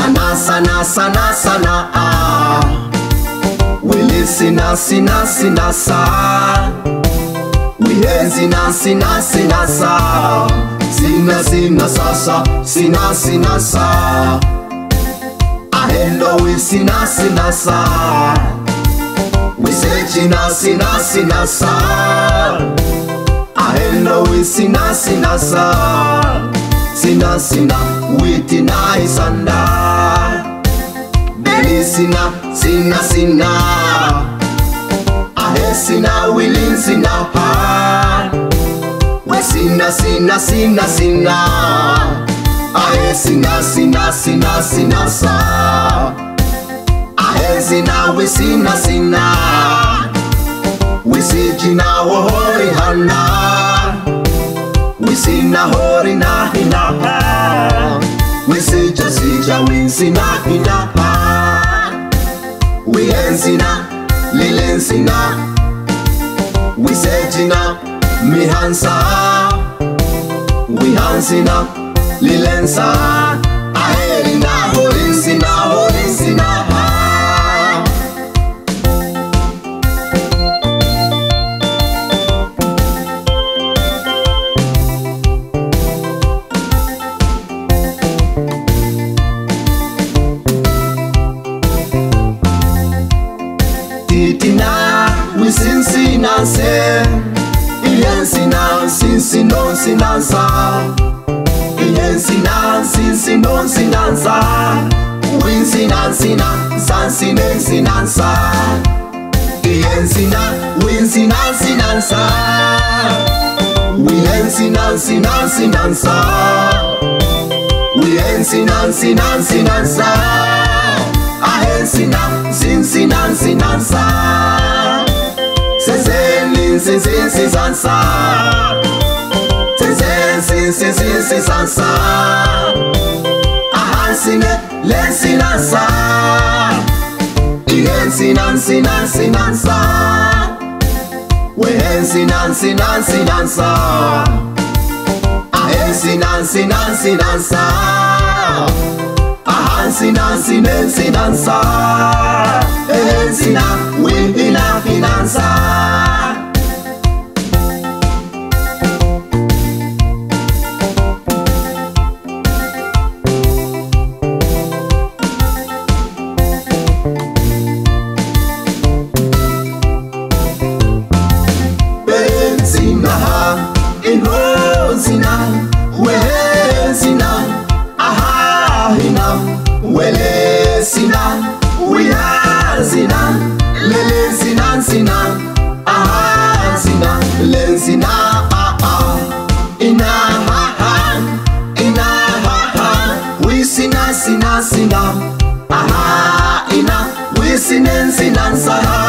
Sana sana sana sana Wili sina sina sina sa Wihenzi na sina sina sa Sina sina sa sa Sina sina sa Ahendo wi sina sina sa Wisechi na sina sina sa Ahendo wi sina sina sa Sina sina witi na isanda Beli sina sina sina Ahe sina wilin sina ha We sina sina sina sina Ahe sina sina sina sina sa Ahe sina we sina sina We sijina hohori hana We sina hori na hina We sija sija winsina hina We enzina lilensina We sejina mihansa We hansina lilensa Aherina horinsina horinsina Titina, we sinsina se Iensina, sinsinon sinansa Iensina, sinsinon sinansa Winsinan sina, sansinen sinansa Iensina, winsinan sinansa Wiensinan sinan sinansa Wiensinan sinan sinansa Ahensina, sinsinan sinansa Sezelin sinsin sinsansa Sezel sinsin sinsansa Ahansine lensinansa Ihensinan sinan sinansa Wehensinan sinan sinansa Ahensinan sinan sinansa Ahansina sinen sinansa Ehensina wihina finansa Behensina inhonsina wehensina Ahina, wele sina, wihazina, lele sina sina, ahazina, lenzina ina wisina sina sina, aha ina wisinen sinan saha.